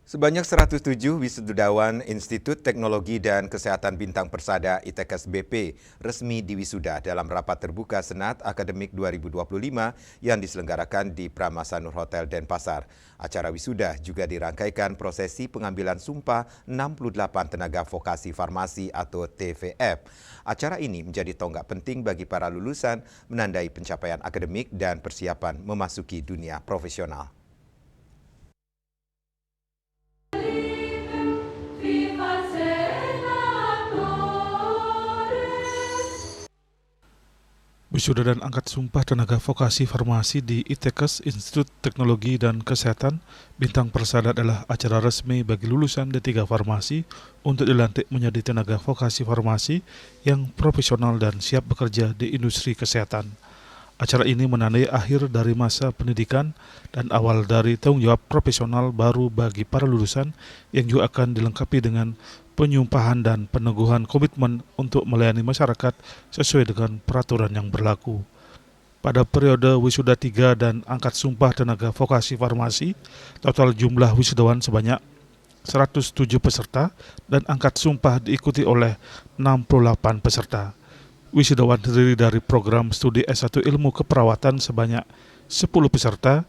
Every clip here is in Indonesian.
Sebanyak 107 wisudawan Institut Teknologi dan Kesehatan Bintang Persada ITKS BP resmi diwisuda dalam rapat terbuka Senat Akademik 2025 yang diselenggarakan di Pramasanur Hotel Denpasar. Acara wisuda juga dirangkaikan prosesi pengambilan sumpah 68 tenaga vokasi farmasi atau TVF. Acara ini menjadi tonggak penting bagi para lulusan menandai pencapaian akademik dan persiapan memasuki dunia profesional. Wisuda dan angkat sumpah tenaga vokasi farmasi di ITKS Institut Teknologi dan Kesehatan Bintang Persada adalah acara resmi bagi lulusan D3 Farmasi untuk dilantik menjadi tenaga vokasi farmasi yang profesional dan siap bekerja di industri kesehatan. Acara ini menandai akhir dari masa pendidikan dan awal dari tanggung jawab profesional baru bagi para lulusan yang juga akan dilengkapi dengan penyumpahan dan peneguhan komitmen untuk melayani masyarakat sesuai dengan peraturan yang berlaku. Pada periode wisuda 3 dan angkat sumpah tenaga vokasi farmasi, total jumlah wisudawan sebanyak 107 peserta dan angkat sumpah diikuti oleh 68 peserta. Wisudawan terdiri dari program studi S1 Ilmu Keperawatan sebanyak 10 peserta,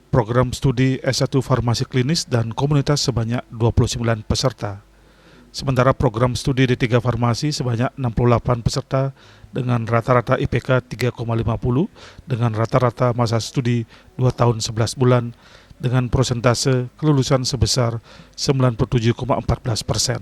program studi S1 Farmasi Klinis dan Komunitas sebanyak 29 peserta. Sementara program studi D3 Farmasi sebanyak 68 peserta dengan rata-rata IPK 3,50 dengan rata-rata masa studi 2 tahun 11 bulan dengan persentase kelulusan sebesar 97,14%.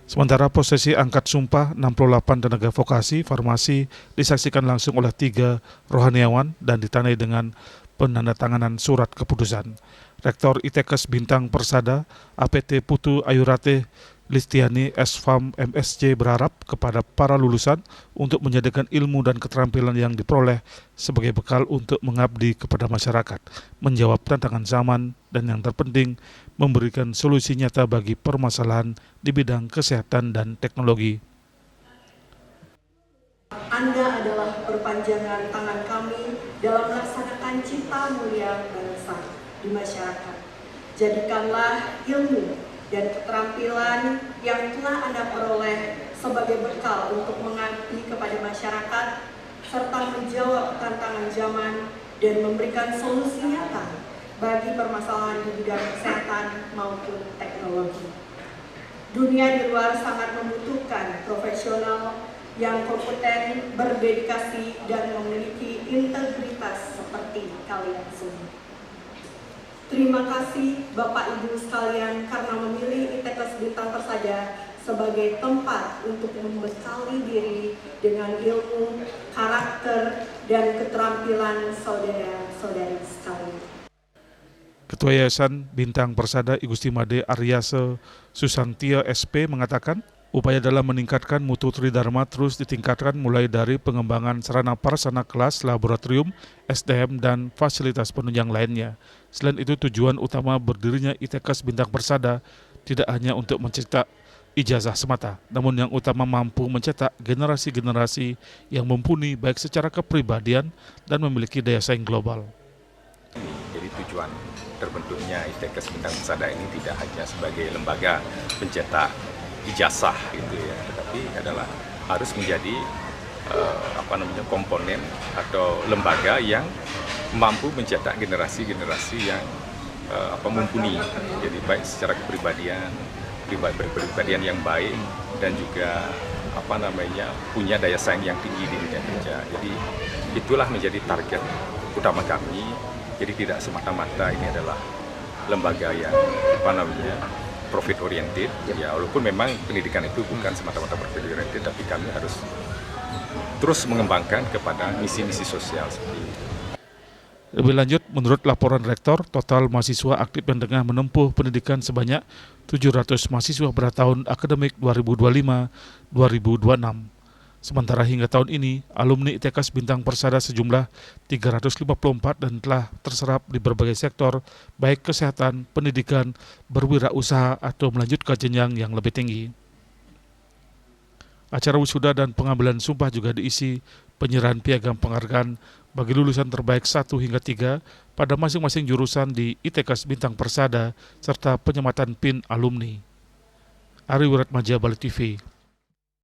Sementara prosesi angkat sumpah 68 tenaga vokasi farmasi disaksikan langsung oleh 3 rohaniawan dan ditandai dengan penandatanganan surat keputusan. Rektor ITKS Bintang Persada, APT Putu Ayurate Listiani SFAM MSc berharap kepada para lulusan untuk menjadikan ilmu dan keterampilan yang diperoleh sebagai bekal untuk mengabdi kepada masyarakat, menjawab tantangan zaman, dan yang terpenting, memberikan solusi nyata bagi permasalahan di bidang kesehatan dan teknologi. Anda adalah perpanjangan tangan kami dalam melaksanakan cita mulia bangsa di masyarakat. Jadikanlah ilmu dan keterampilan yang telah Anda peroleh sebagai bekal untuk mengabdi kepada masyarakat serta menjawab tantangan zaman dan memberikan solusi nyata bagi permasalahan di bidang kesehatan maupun teknologi. Dunia di luar sangat membutuhkan profesional yang kompeten, berdedikasi, dan memiliki integritas seperti kalian semua. Terima kasih Bapak Ibu sekalian karena memilih ITKS Bintang Persada sebagai tempat untuk membekali diri dengan ilmu, karakter, dan keterampilan saudara-saudari sekalian. Ketua Yayasan Bintang Persada I Gusti Made Aryase Susantia SP mengatakan, upaya dalam meningkatkan mutu tridharma terus ditingkatkan mulai dari pengembangan sarana prasarana kelas, laboratorium, SDM, dan fasilitas penunjang lainnya. Selain itu, tujuan utama berdirinya ITKS Bintang Persada tidak hanya untuk mencetak ijazah semata, namun yang utama mampu mencetak generasi-generasi yang mumpuni baik secara kepribadian dan memiliki daya saing global. Jadi tujuan terbentuknya ITKS Bintang Persada ini tidak hanya sebagai lembaga pencetak ijazah gitu ya, tetapi adalah harus menjadi komponen atau lembaga yang mampu mencetak generasi-generasi yang mumpuni, jadi baik secara kepribadian yang baik dan juga punya daya saing yang tinggi di dunia kerja. Jadi itulah menjadi target utama kami. Jadi tidak semata-mata ini adalah lembaga yang profit oriented, ya walaupun memang pendidikan itu bukan semata-mata profit oriented, tapi kami harus terus mengembangkan kepada misi-misi sosial seperti ini. Lebih lanjut, menurut laporan Rektor, total mahasiswa aktif yang tengah menempuh pendidikan sebanyak 700 mahasiswa pada tahun akademik 2025-2026. Sementara hingga tahun ini, alumni ITKS Bintang Persada sejumlah 354 dan telah terserap di berbagai sektor, baik kesehatan, pendidikan, berwirausaha, atau melanjutkan jenjang yang lebih tinggi. Acara wisuda dan pengambilan sumpah juga diisi penyerahan piagam penghargaan bagi lulusan terbaik 1 hingga 3 pada masing-masing jurusan di ITKS Bintang Persada serta penyematan PIN alumni. Ari Wiratmaja, Bali TV.